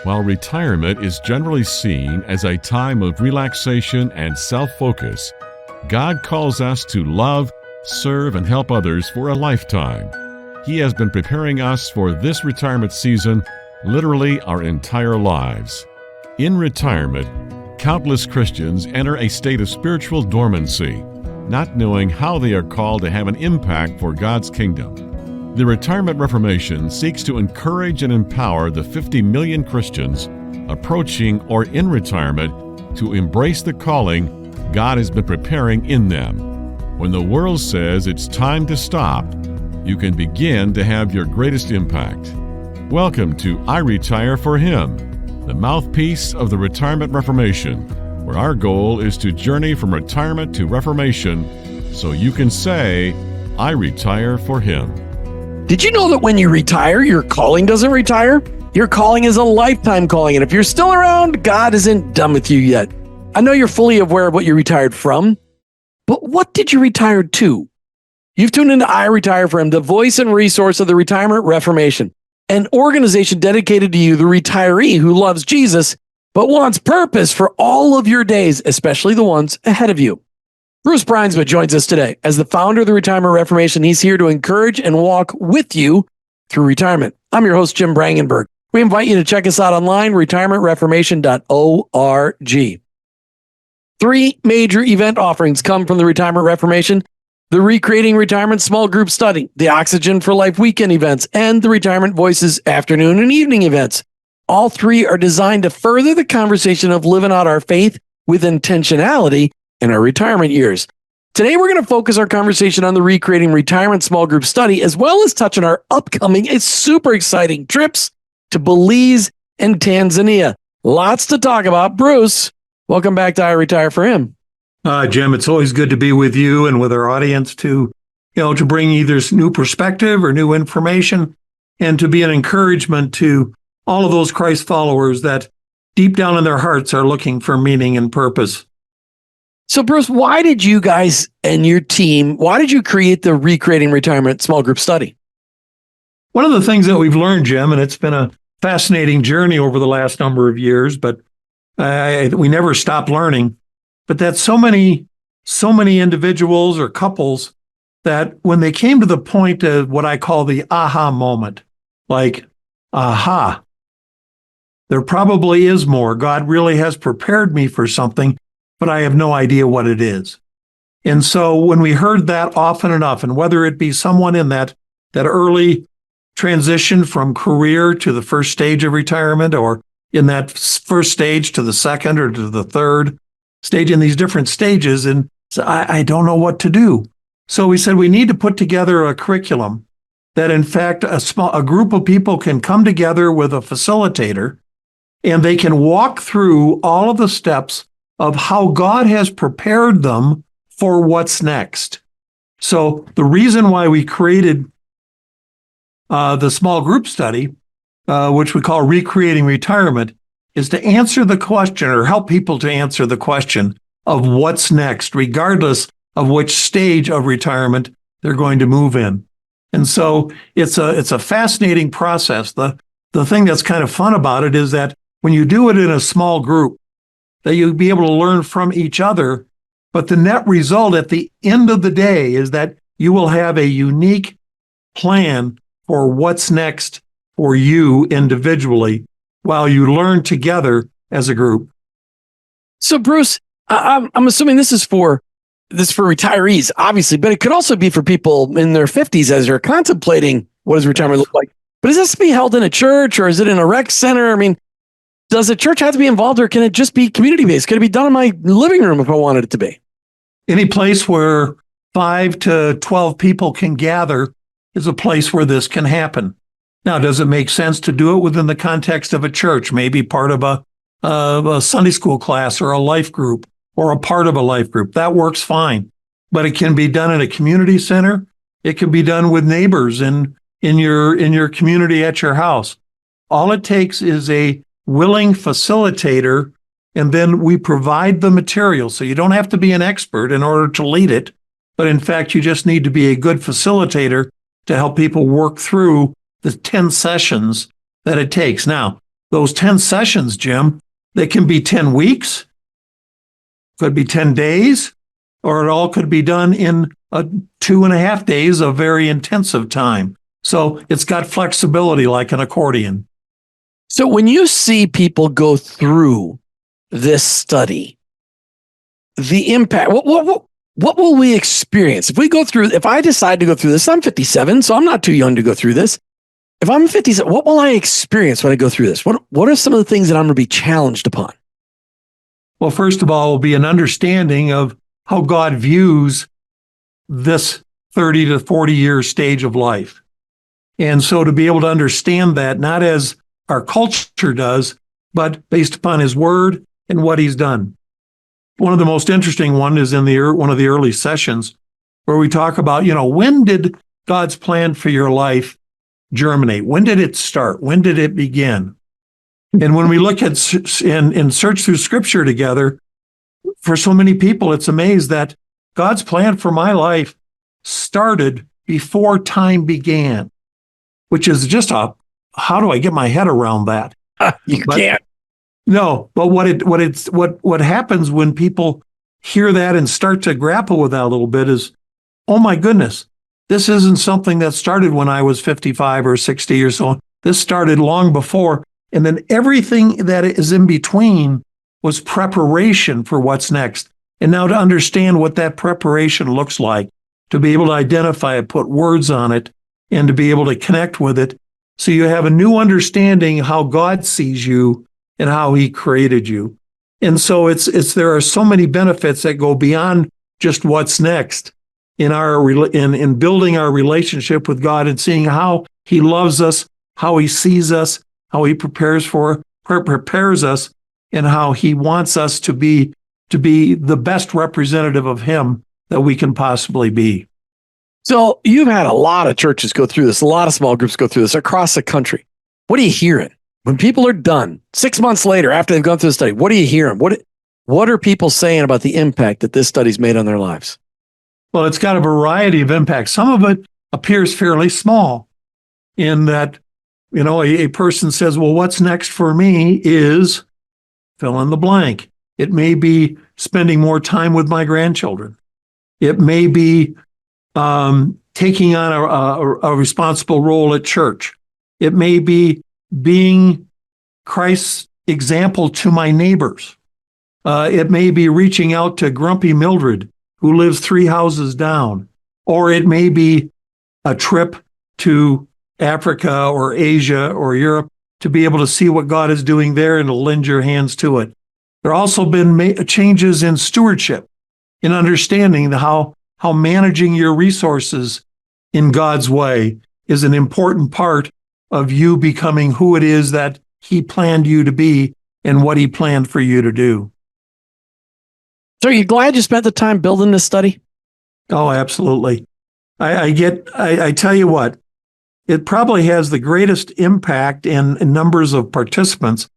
While retirement is generally seen as a time of relaxation and self-focus, God calls us to love, serve, and help others for a lifetime. He has been preparing us for this retirement season literally our entire lives. In retirement, countless Christians enter a state of spiritual dormancy, not knowing how they are called to have an impact for God's kingdom. The Retirement Reformation seeks to encourage and empower the 50 million Christians approaching or in retirement to embrace the calling God has been preparing in them. When the world says it's time to stop, you can begin to have your greatest impact. Welcome to I Retire for Him, the mouthpiece of the Retirement Reformation, where our goal is to journey from retirement to reformation so you can say, I retire for Him. Did you know that when you retire, your calling doesn't retire? Your calling is a lifetime calling, and if you're still around, God isn't done with you yet. I know you're fully aware of what you retired from, but what did you retire to? You've tuned into I Retire for Him, the voice and resource of the Retirement Reformation, an organization dedicated to you, the retiree who loves Jesus, but wants purpose for all of your days, especially the ones ahead of you. Bruce Bruinsma joins us today. As the founder of the Retirement Reformation, he's here to encourage and walk with you through retirement. I'm your host, Jim Brangenberg. We invite you to check us out online, retirementreformation.org. 3 major event offerings come from the Retirement Reformation: the Recreating Retirement Small Group Study, the Oxygen for Life weekend events, and the Retirement Voices afternoon and evening events. All 3 are designed to further the conversation of living out our faith with intentionality in our retirement years. Today, we're going to focus our conversation on the Recreating Retirement Small Group Study, as well as touch on our upcoming and super exciting trips to Belize and Tanzania. Lots to talk about. Bruce, welcome back to I Retire for Him. Jim, it's always good to be with you and with our audience to bring either new perspective or new information, and to be an encouragement to all of those Christ followers that deep down in their hearts are looking for meaning and purpose. So, Bruce, why did you guys and your team, why did you create the Recreating Retirement Small Group Study? One of the things that we've learned, Jim, and it's been a fascinating journey over the last number of years, but we never stop learning, but that so many individuals or couples that when they came to the point of what I call the aha moment, like, aha, there probably is more. God really has prepared me for something, but I have no idea what it is. And so when we heard that often enough, and whether it be someone in that early transition from career to the first stage of retirement, or in that first stage to the second or to the third stage, in these different stages, and so I don't know what to do. So we said we need to put together a curriculum that, in fact, a group of people can come together with a facilitator, and they can walk through all of the steps of how God has prepared them for what's next. So the reason why we created the small group study, which we call Recreating Retirement, is to answer the question, or help people to answer the question of what's next, regardless of which stage of retirement they're going to move in. And so it's a fascinating process. The thing that's kind of fun about it is that when you do it in a small group, that you'll be able to learn from each other, but the net result at the end of the day is that you will have a unique plan for what's next for you individually while you learn together as a group. So, Bruce, I'm assuming this is for retirees, obviously, but it could also be for people in their 50s as they're contemplating what does retirement look like. But is this to be held in a church, or is it in a rec center? I mean, does the church have to be involved, or can it just be community-based? Could it be done in my living room if I wanted it to be? Any place where 5 to 12 people can gather is a place where this can happen. Now, does it make sense to do it within the context of a church, maybe part of a Sunday school class or a life group, or a part of a life group? That works fine. But it can be done in a community center. It can be done with neighbors in your community at your house. All it takes is a willing facilitator, and then we provide the material. So you don't have to be an expert in order to lead it, but in fact, you just need to be a good facilitator to help people work through the 10 sessions that it takes. Now, those 10 sessions, Jim, they can be 10 weeks, could be 10 days, or it all could be done in 2.5 days of very intensive time. So it's got flexibility like an accordion. So when you see people go through this study, the impact, what will we experience? If I decide to go through this, I'm 57, so I'm not too young to go through this. If I'm 57, what will I experience when I go through this? What are some of the things that I'm going to be challenged upon? Well, first of all, will be an understanding of how God views this 30 to 40 year stage of life. And so to be able to understand that, not as our culture does, but based upon his word and what he's done. One of the most interesting one is in one of the early sessions where we talk about, when did God's plan for your life germinate? When did it start? When did it begin? And when we look at and search through scripture together, for so many people, it's amazed that God's plan for my life started before time began, which is just how do I get my head around that? You can't. No, but what happens when people hear that and start to grapple with that a little bit is, oh my goodness, this isn't something that started when I was 55 or 60 or so. This started long before. And then everything that is in between was preparation for what's next. And now to understand what that preparation looks like, to be able to identify it, put words on it, and to be able to connect with it. So you have a new understanding how God sees you and how he created you. And so there are so many benefits that go beyond just what's next in building our relationship with God and seeing how he loves us, how he sees us, how he prepares us, and how he wants us to be the best representative of him that we can possibly be. So you've had a lot of churches go through this, a lot of small groups go through this across the country. What are you hearing? When people are done, 6 months later, after they've gone through the study, what are you hearing? What are people saying about the impact that this study's made on their lives? Well, it's got a variety of impacts. Some of it appears fairly small in that, a person says, well, what's next for me is fill in the blank. It may be spending more time with my grandchildren. It may be taking on a responsible role at church. It may be being Christ's example to my neighbors. It may be reaching out to grumpy Mildred, who lives 3 houses down. Or it may be a trip to Africa or Asia or Europe to be able to see what God is doing there and to lend your hands to it. There have also been changes in stewardship, in understanding how managing your resources in God's way is an important part of you becoming who it is that he planned you to be and what he planned for you to do. So are you glad you spent the time building this study? Oh, absolutely. I tell you what, it probably has the greatest impact in numbers of participants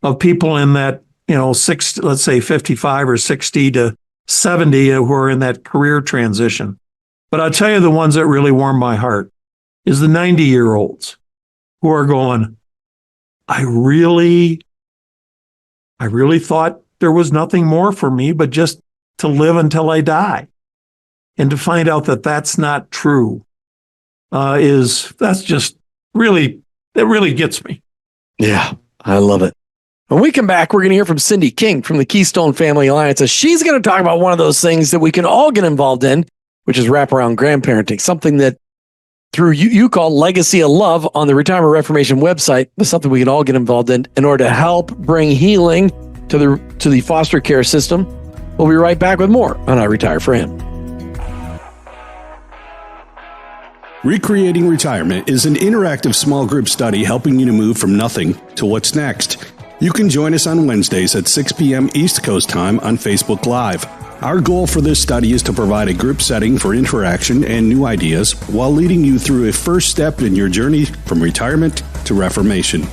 of people in that, let's say 55 or 60 to 70 who are in that career transition. But I'll tell you the ones that really warm my heart is the 90-year-olds who are going, I really thought there was nothing more for me but just to live until I die. And to find out that that's not true it really gets me. Yeah, I love it. When we come back, we're going to hear from Cindy King from the Keystone Family Alliance. She's going to talk about one of those things that we can all get involved in, which is wraparound grandparenting, something that through you call Legacy of Love on the Retirement Reformation website, is something we can all get involved in order to help bring healing to the foster care system. We'll be right back with more on I Retire for Him. Recreating Retirement is an interactive small group study helping you to move from nothing to what's next. You can join us on Wednesdays at 6 p.m. East Coast time on Facebook Live. Our goal for this study is to provide a group setting for interaction and new ideas while leading you through a first step in your journey from retirement to reformation.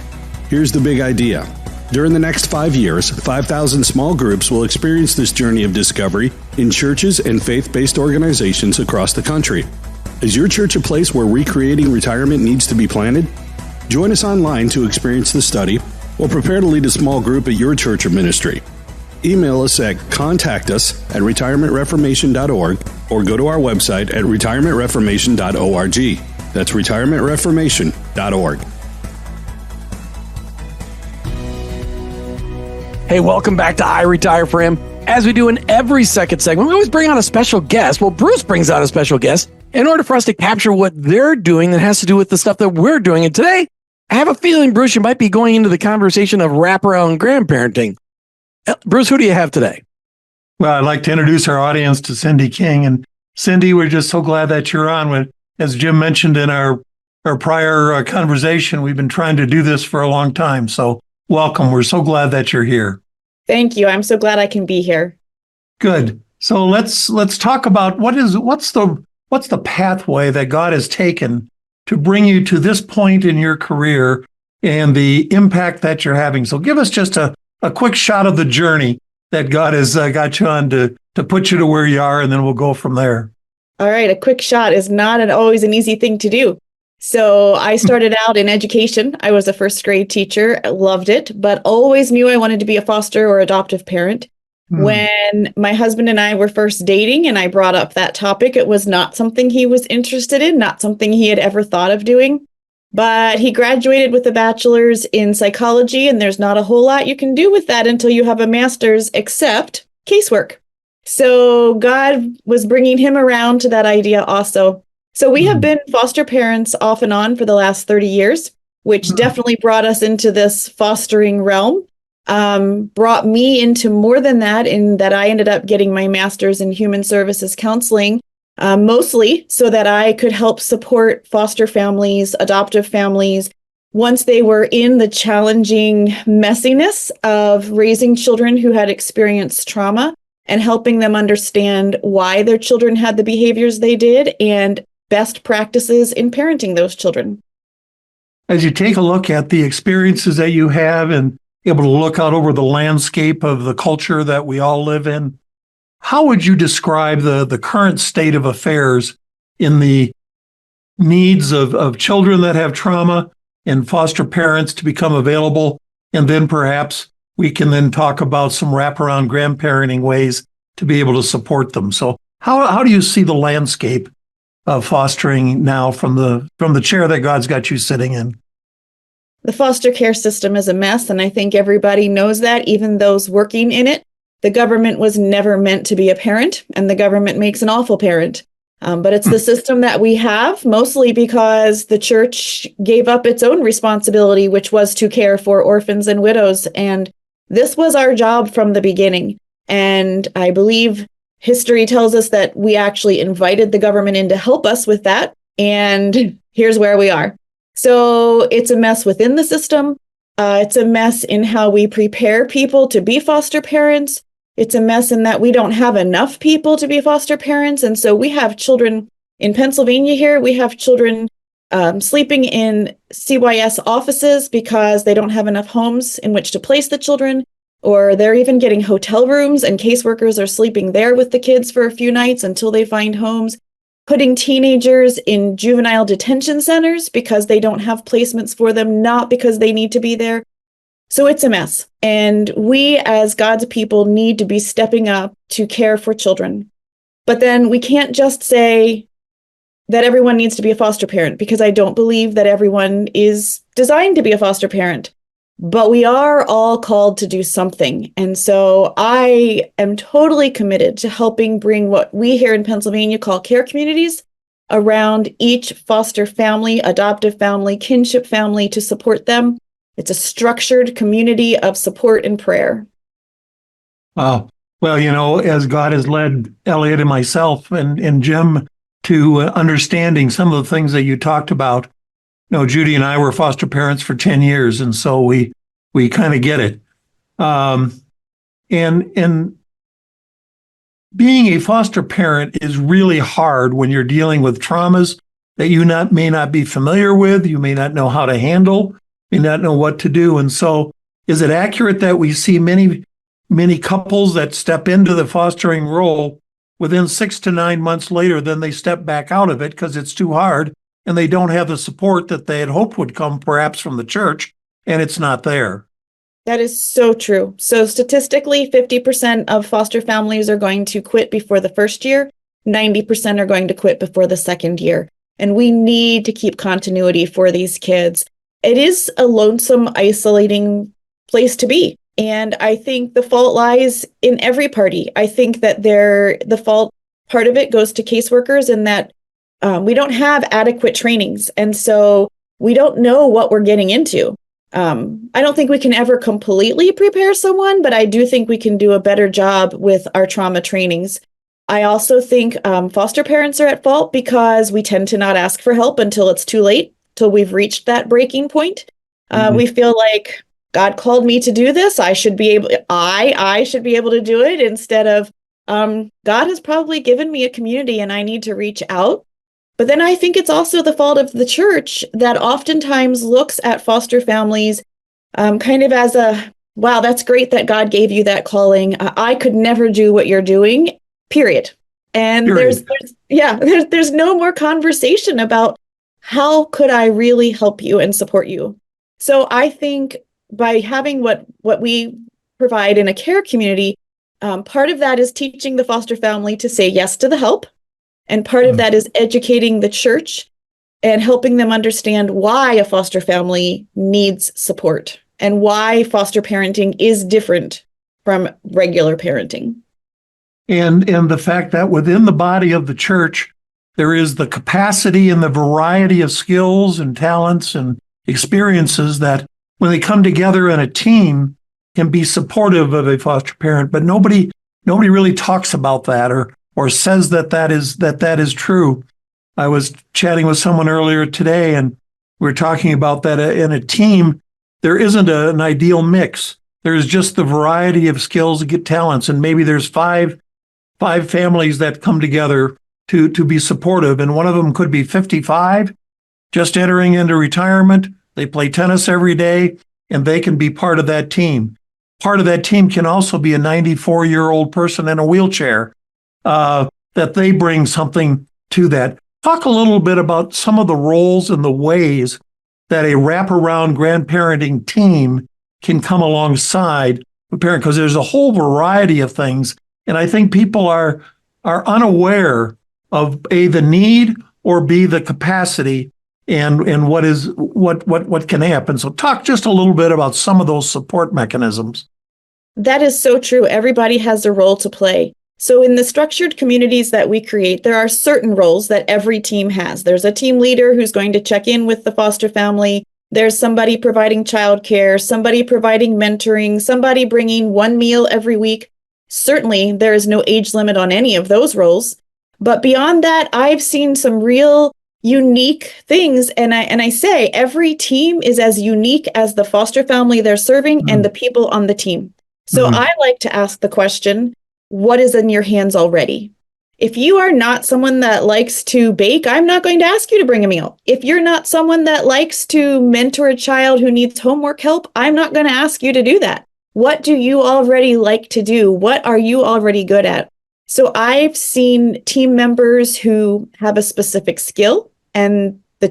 Here's the big idea. During the next 5 years, 5,000 small groups will experience this journey of discovery in churches and faith-based organizations across the country. Is your church a place where recreating retirement needs to be planted? Join us online to experience the study or prepare to lead a small group at your church or ministry. Email us at contactus@retirementreformation.org or go to our website at retirementreformation.org. That's retirementreformation.org. Hey, welcome back to I Retire For Him. As we do in every second segment, we always bring on a special guest. Well, Bruce brings out a special guest in order for us to capture what they're doing that has to do with the stuff that we're doing. And today, I have a feeling, Bruce, you might be going into the conversation of wraparound grandparenting. Bruce, who do you have today? Well, I'd like to introduce our audience to Cindy King. And Cindy, we're just so glad that you're on. As Jim mentioned in our prior conversation, we've been trying to do this for a long time. So welcome. We're so glad that you're here. Thank you. I'm so glad I can be here. Good. So let's talk about what's the pathway that God has taken to bring you to this point in your career and the impact that you're having. So give us just a quick shot of the journey that God has got you on to put you to where you are, and then we'll go from there. All right. A quick shot is not always an easy thing to do. So I started out in education. I was a first grade teacher, loved it, but always knew I wanted to be a foster or adoptive parent. When my husband and I were first dating and I brought up that topic, it was not something he was interested in, not something he had ever thought of doing. But he graduated with a bachelor's in psychology, and there's not a whole lot you can do with that until you have a master's, except casework. So God was bringing him around to that idea also. So we have been foster parents off and on for the last 30 years, which definitely brought us into this fostering realm. Brought me into more than that, in that I ended up getting my master's in human services counseling, mostly so that I could help support foster families, adoptive families, once they were in the challenging messiness of raising children who had experienced trauma, and helping them understand why their children had the behaviors they did and best practices in parenting those children. As you take a look at the experiences that you have and able to look out over the landscape of the culture that we all live in, how would you describe the current state of affairs in the needs of children that have trauma and foster parents to become available? And then perhaps we can then talk about some wraparound grandparenting ways to be able to support them. So how do you see the landscape of fostering now from the chair that God's got you sitting in? The foster care system is a mess, and I think everybody knows that, even those working in it. The government was never meant to be a parent, and the government makes an awful parent. But it's the system that we have, mostly because the church gave up its own responsibility, which was to care for orphans and widows. And this was our job from the beginning. And I believe history tells us that we actually invited the government in to help us with that. And here's where we are. So it's a mess within the system. It's a mess in how we prepare people to be foster parents. It's a mess in that we don't have enough people to be foster parents. And so we have children in Pennsylvania here. We have children sleeping in CYS offices because they don't have enough homes in which to place the children, or they're even getting hotel rooms and caseworkers are sleeping there with the kids for a few nights until they find homes. Putting teenagers in juvenile detention centers because they don't have placements for them, not because they need to be there. So it's a mess. And we as God's people need to be stepping up to care for children. But then we can't just say that everyone needs to be a foster parent, because I don't believe that everyone is designed to be a foster parent. But we are all called to do something. And so I am totally committed to helping bring what we here in Pennsylvania call care communities around each foster family, adoptive family, kinship family, to support them. It's a structured community of support and prayer. Wow. Well, as God has led Elliot and myself and Jim to understanding some of the things that you talked about, Judy and I were foster parents for 10 years, and so we kind of get it. And being a foster parent is really hard when you're dealing with traumas that you may not be familiar with, you may not know how to handle, may not know what to do. And so is it accurate that we see many couples that step into the fostering role within 6 to 9 months later, then they step back out of it because it's too hard and they don't have the support that they had hoped would come perhaps from the church, and it's not there? That is so true. So statistically, 50% of foster families are going to quit before the first year, 90% are going to quit before the second year. And we need to keep continuity for these kids. It is a lonesome, isolating place to be. And I think the fault lies in every party. I think that the fault part of it goes to caseworkers in that we don't have adequate trainings. And so we don't know what we're getting into. I don't think we can ever completely prepare someone, but I do think we can do a better job with our trauma trainings. I also think foster parents are at fault because we tend to not ask for help until it's too late, till we've reached that breaking point. We feel like God called me to do this. I should be able to do it, instead of God has probably given me a community and I need to reach out. But then I think it's also the fault of the church that oftentimes looks at foster families kind of as wow, that's great that God gave you that calling. I could never do what you're doing, period. And Period. there's no more conversation about how could I really help you and support you. So I think by having what we provide in a care community, part of that is teaching the foster family to say yes to the help. And part of that is educating the church and helping them understand why a foster family needs support and why foster parenting is different from regular parenting. And the fact that within the body of the church, there is the capacity and the variety of skills and talents and experiences that when they come together in a team can be supportive of a foster parent. But nobody really talks about that or says that is true. I was chatting with someone earlier today, and we were talking about that in a team, there isn't an ideal mix. There's just the variety of skills and get talents, and maybe there's five families that come together to be supportive, and one of them could be 55, just entering into retirement. They play tennis every day, and they can be part of that team. Part of that team can also be a 94-year-old person in a wheelchair, that they bring something to that. Talk a little bit about some of the roles and the ways that a wraparound grandparenting team can come alongside a parent, because there's a whole variety of things. And I think people are unaware of A, the need, or B, the capacity and what can happen. So talk just a little bit about some of those support mechanisms. That is so true. Everybody has a role to play. So in the structured communities that we create, there are certain roles that every team has. There's a team leader who's going to check in with the foster family. There's somebody providing childcare, somebody providing mentoring, somebody bringing one meal every week. Certainly, there is no age limit on any of those roles. But beyond that, I've seen some real unique things. And I say every team is as unique as the foster family they're serving and the people on the team. So I like to ask the question, what is in your hands already? If you are not someone that likes to bake, I'm not going to ask you to bring a meal. If you're not someone that likes to mentor a child who needs homework help, I'm not going to ask you to do that. What do you already like to do? What are you already good at? So I've seen team members who have a specific skill, and the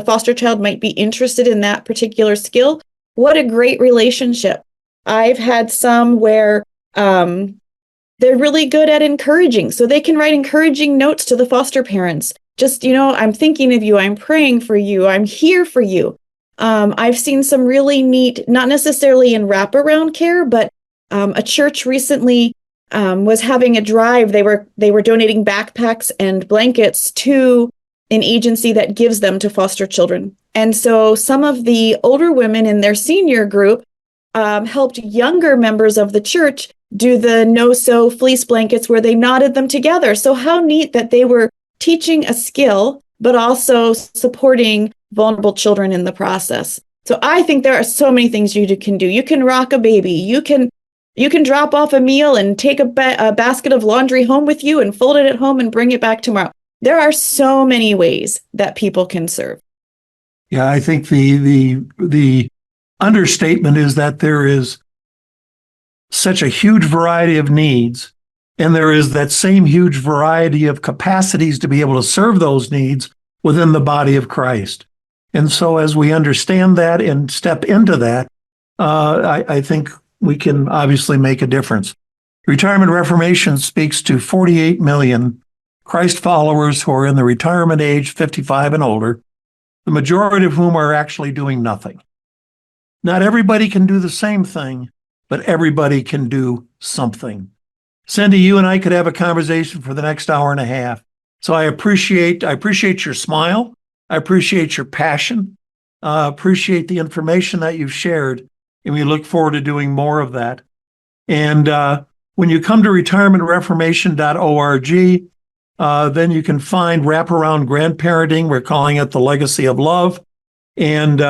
foster child might be interested in that particular skill. What a great relationship. I've had some where they're really good at encouraging, so they can write encouraging notes to the foster parents. Just, I'm thinking of you, I'm praying for you, I'm here for you. I've seen some really neat, not necessarily in wraparound care, but a church recently was having a drive. They were donating backpacks and blankets to an agency that gives them to foster children. And so some of the older women in their senior group helped younger members of the church do the no-sew fleece blankets where they knotted them together. So how neat that they were teaching a skill, but also supporting vulnerable children in the process. So I think there are so many things you can do. You can rock a baby. You can drop off a meal and take a basket of laundry home with you and fold it at home and bring it back tomorrow. There are so many ways that people can serve. Yeah, I think the understatement is that there is such a huge variety of needs, and there is that same huge variety of capacities to be able to serve those needs within the body of Christ. And so as we understand that and step into that, I think we can obviously make a difference. Retirement Reformation speaks to 48 million Christ followers who are in the retirement age, 55 and older, the majority of whom are actually doing nothing. Not everybody can do the same thing, but everybody can do something. Cindy, you and I could have a conversation for the next hour and a half. So I appreciate your smile. I appreciate your passion. Appreciate the information that you've shared. And we look forward to doing more of that. And when you come to retirementreformation.org, then you can find wraparound grandparenting. We're calling it the legacy of love. And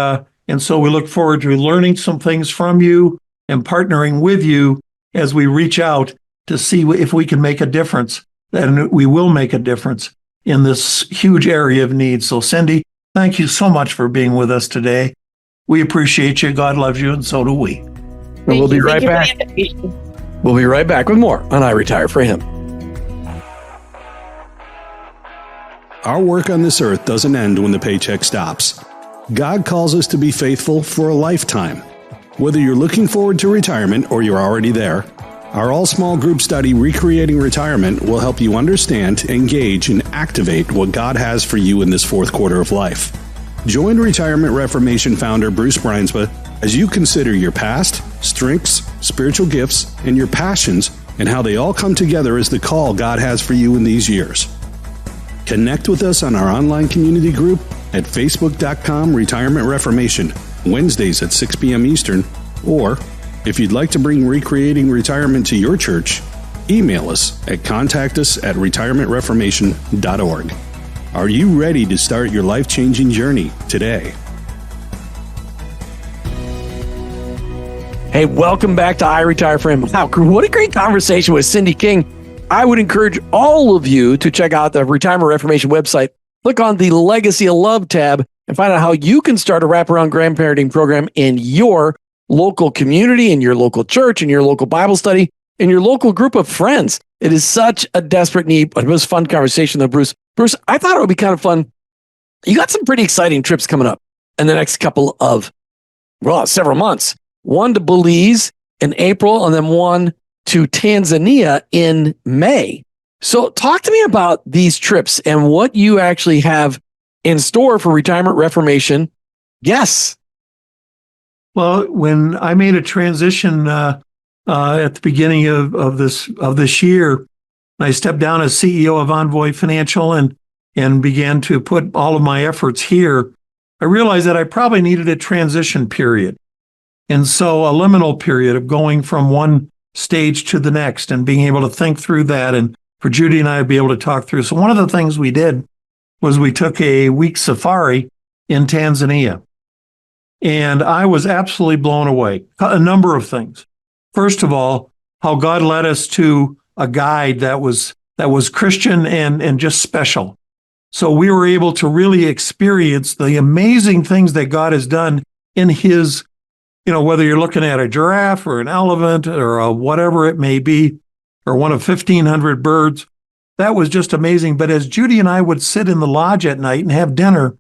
so we look forward to learning some things from you and partnering with you as we reach out to see if we can make a difference. And we will make a difference in this huge area of need. So Cindy, thank you so much for being with us today. We appreciate you. God loves you, and so do we. And we'll be right back. We'll be right back with more on I Retire for Him. Our work on this earth doesn't end when the paycheck stops. God calls us to be faithful for a lifetime. Whether you're looking forward to retirement or you're already there, our all-small group study, Recreating Retirement, will help you understand, engage, and activate what God has for you in this fourth quarter of life. Join Retirement Reformation founder Bruce Bruinsma as you consider your past, strengths, spiritual gifts, and your passions, and how they all come together as the call God has for you in these years. Connect with us on our online community group at facebook.com/Retirement Reformation, Wednesdays at 6 p.m. Eastern, or if you'd like to bring Recreating Retirement to your church, email us at contactus@retirementreformation.org. Are you ready to start your life-changing journey today? Hey, welcome back to I Retire for Him. Wow, what a great conversation with Cindy King. I would encourage all of you to check out the Retirement Reformation website. Click on the Legacy of Love tab and find out how you can start a wraparound grandparenting program in your local community, in your local church, in your local Bible study, in your local group of friends. It is such a desperate need, but it was a fun conversation though, Bruce. Bruce, I thought it would be kind of fun. You got some pretty exciting trips coming up in the next couple of, several months. One to Belize in April, and then one to Tanzania in May. So talk to me about these trips and what you actually have in store for Retirement Reformation. Yes. Well, when I made a transition at the beginning of this year, I stepped down as CEO of Envoy Financial and began to put all of my efforts here. I realized that I probably needed a transition period. And so a liminal period of going from one stage to the next and being able to think through that, and for Judy and I to be able to talk through. So one of the things we did was we took a week safari in Tanzania. And I was absolutely blown away. A number of things. First of all, how God led us to a guide that was Christian and just special. So we were able to really experience the amazing things that God has done in his, whether you're looking at a giraffe or an elephant or a whatever it may be, or one of 1,500 birds. That was just amazing. But as Judy and I would sit in the lodge at night and have dinner,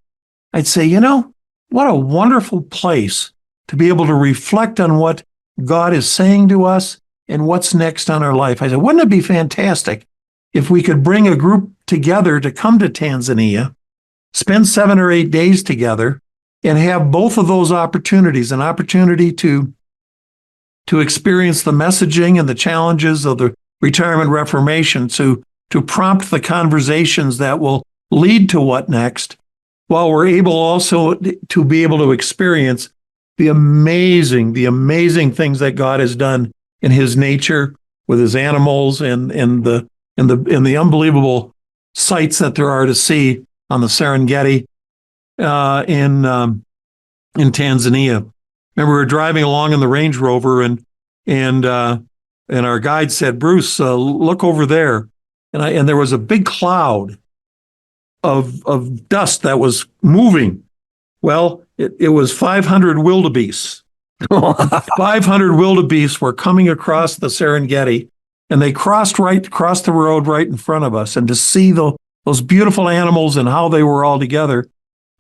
I'd say, what a wonderful place to be able to reflect on what God is saying to us and what's next on our life. I said, wouldn't it be fantastic if we could bring a group together to come to Tanzania, spend 7 or 8 days together, and have both of those opportunities, an opportunity to experience the messaging and the challenges of the Retirement Reformation, to prompt the conversations that will lead to what next, while we're able also to be able to experience the amazing things that God has done in his nature with his animals and the unbelievable sights that there are to see on the Serengeti in Tanzania. Remember, we were driving along in the Range Rover and our guide said, Bruce, look over there. And there was a big cloud of dust that was moving. Well, it was 500 wildebeest. 500 wildebeest were coming across the Serengeti, and they crossed the road right in front of us. And to see those beautiful animals and how they were all together,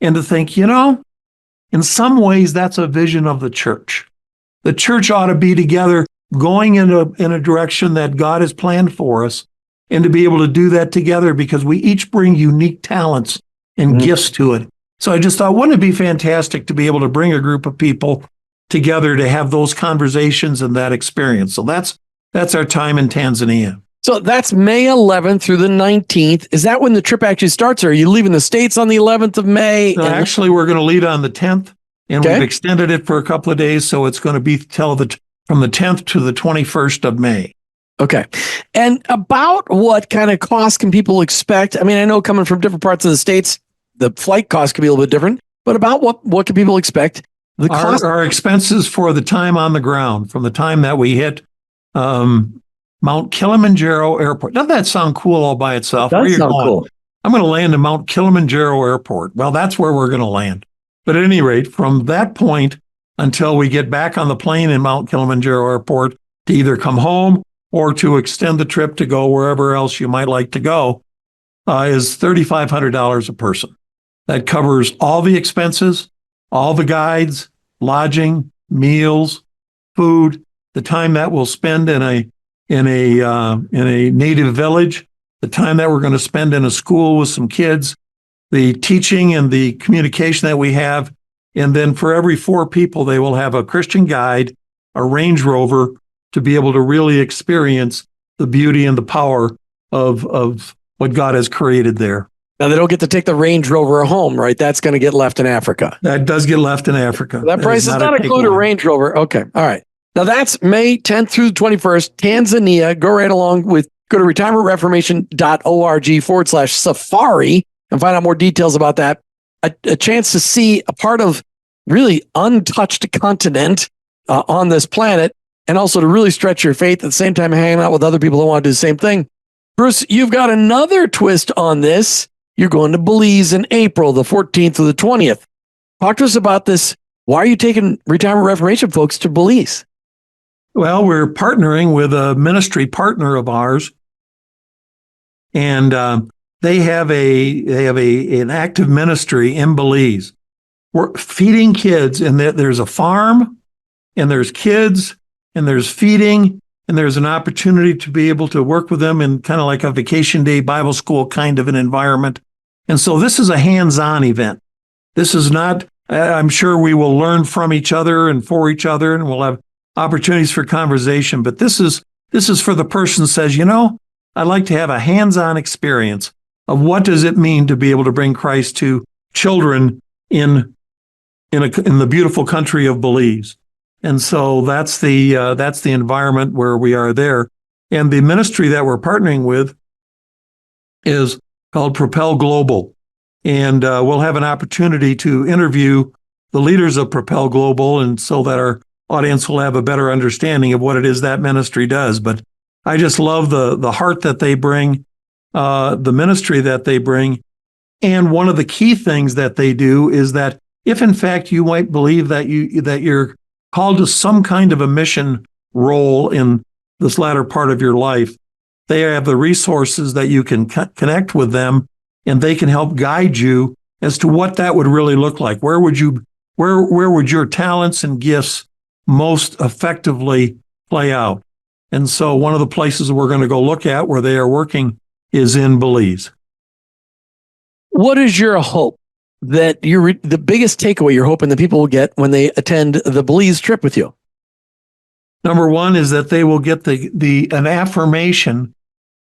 and to think, in some ways, that's a vision of the church the church ought to be together, going in a direction that God has planned for us, and to be able to do that together because we each bring unique talents and gifts to it. So I just thought, wouldn't it be fantastic to be able to bring a group of people together to have those conversations and that experience? So that's our time in Tanzania. So that's May 11th through the 19th. Is that when the trip actually starts, or are you leaving the States on the 11th of May? No, actually, we're going to leave on the 10th, and we've extended it for a couple of days, so it's going to be from the 10th to the 21st of May. Okay. And about what kind of cost can people expect? I mean, I know coming from different parts of the States, the flight cost could be a little bit different, but about what can people expect? Our expenses for the time on the ground, from the time that we hit Mount Kilimanjaro Airport. Doesn't that sound cool all by itself? That sounds cool. I'm going to land in Mount Kilimanjaro Airport. Well, that's where we're going to land. But at any rate, from that point until we get back on the plane in Mount Kilimanjaro Airport to either come home or to extend the trip to go wherever else you might like to go, is $3,500 a person. That covers all the expenses, all the guides, lodging, meals, food, the time that we'll spend in a native village, the time that we're going to spend in a school with some kids, the teaching and the communication that we have. And then for every 4 people, they will have a Christian guide, a Range Rover, to be able to really experience the beauty and the power of what God has created there. Now, they don't get to take the Range Rover home, right? That's going to get left in Africa. That does get left in Africa. That price does not include a Range Rover. Okay. All right. Now, that's May 10th through the 21st, Tanzania. Go right along go to retirementreformation.org/safari and find out more details about that. A chance to see a part of really untouched continent on this planet, and also to really stretch your faith at the same time hanging out with other people who want to do the same thing. Bruce, you've got another twist on this. You're going to Belize in April, the 14th through the 20th. Talk to us about this. Why are you taking Retirement Reformation folks to Belize? Well, we're partnering with a ministry partner of ours, and they have an active ministry in Belize. We're feeding kids, and there's a farm, and there's kids, and there's feeding, and there's an opportunity to be able to work with them in kind of like a vacation day Bible school kind of an environment. And so this is a hands-on event. This is not, I'm sure we will learn from each other and for each other, and we'll have opportunities for conversation. But this is for the person who says, I'd like to have a hands-on experience of what does it mean to be able to bring Christ to children in the beautiful country of Belize. And so that's the environment where we are there. And the ministry that we're partnering with is called Propel Global. And we'll have an opportunity to interview the leaders of Propel Global, and so that our audience will have a better understanding of what it is that ministry does. But I just love the heart that they bring, the ministry that they bring. And one of the key things that they do is that if in fact you might believe that you're called to some kind of a mission role in this latter part of your life, they have the resources that you can connect with them, and they can help guide you as to what that would really look like. Where would your talents and gifts most effectively play out? And so one of the places we're going to go look at where they are working is in Belize. What is your hope that the biggest takeaway you're hoping that people will get when they attend the Belize trip with you? Number one is that they will get an affirmation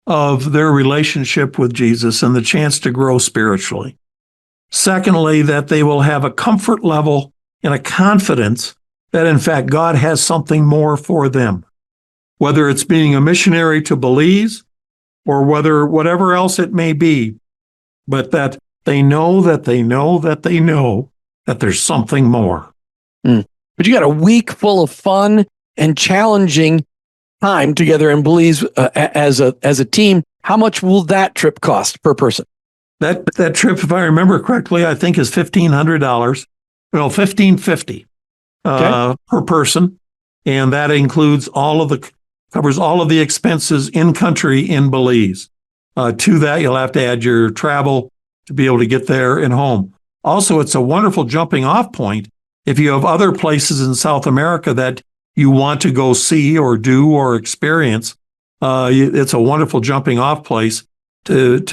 of their relationship with Jesus and the chance to grow spiritually. Secondly, that they will have a comfort level and a confidence that in fact God has something more for them, whether it's being a missionary to Belize or whatever else it may be, but that they know that there's something more. But you got a week full of fun and challenging time together in Belize as a team. How much will that trip cost per person? That trip, if I remember correctly, I think is $1,500. No, $1,550 per person, and that includes covers all of the expenses in country in Belize. To that, you'll have to add your travel to be able to get there and home. Also, it's a wonderful jumping off point if you have other places in South America that you want to go see or do or experience, it's a wonderful jumping off place to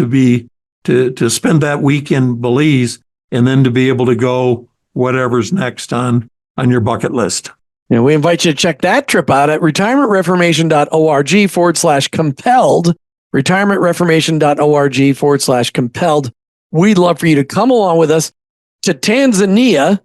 spend that week in Belize and then to be able to go whatever's next on your bucket list. And we invite you to check that trip out at retirementreformation.org/compelled. Retirementreformation.org/compelled. We'd love for you to come along with us to Tanzania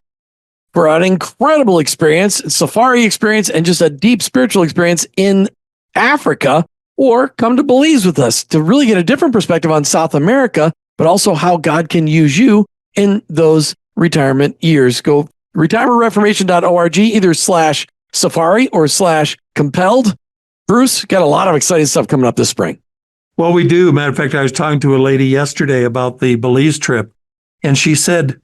for an incredible experience, safari experience, and just a deep spiritual experience in Africa, or come to Belize with us to really get a different perspective on South America, but also how God can use you in those retirement years. Go retirementreformation.org, either /safari or /compelled. Bruce, got a lot of exciting stuff coming up this spring. Well, we do. Matter of fact, I was talking to a lady yesterday about the Belize trip, and she said,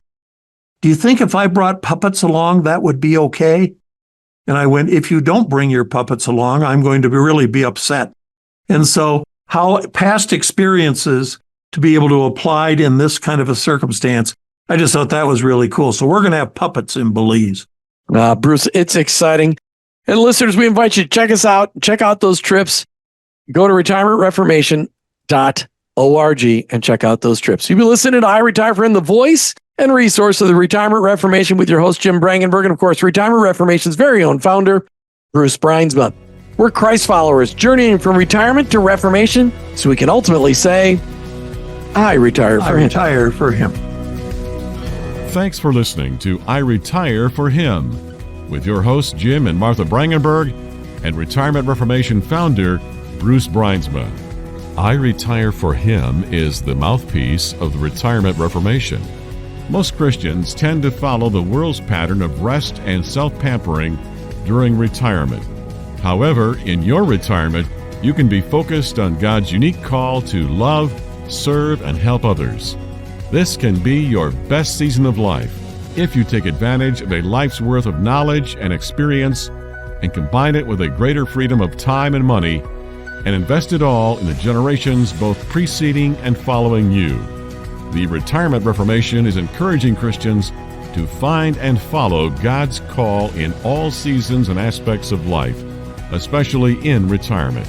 do you think if I brought puppets along, that would be okay? And I went, if you don't bring your puppets along, I'm going to really be upset. And so how past experiences to be able to apply in this kind of a circumstance, I just thought that was really cool. So we're going to have puppets in Belize. Bruce, it's exciting. And listeners, we invite you to check us out. Check out those trips. Go to retirementreformation.org and check out those trips. You've been listening to I Retire for Him, the voice and resource of the Retirement Reformation with your host, Jim Brangenberg, and of course, Retirement Reformation's very own founder, Bruce Brynsma. We're Christ followers journeying from retirement to reformation so we can ultimately say, I retire for Him. I retire for Him. Thanks for listening to I Retire for Him with your hosts, Jim and Martha Brangenberg, and Retirement Reformation founder, Bruce Brynsma. I Retire for Him is the mouthpiece of the Retirement Reformation. Most Christians tend to follow the world's pattern of rest and self-pampering during retirement. However, in your retirement, you can be focused on God's unique call to love, serve, and help others. This can be your best season of life if you take advantage of a life's worth of knowledge and experience and combine it with a greater freedom of time and money and invest it all in the generations both preceding and following you. The Retirement Reformation is encouraging Christians to find and follow God's call in all seasons and aspects of life, especially in retirement.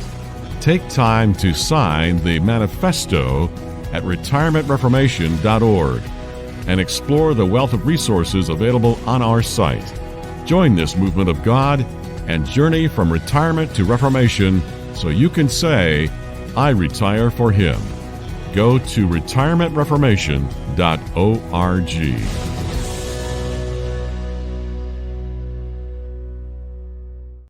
Take time to sign the manifesto at retirementreformation.org and explore the wealth of resources available on our site. Join this movement of God and journey from retirement to reformation so you can say, I retire for Him. Go to retirementreformation.org.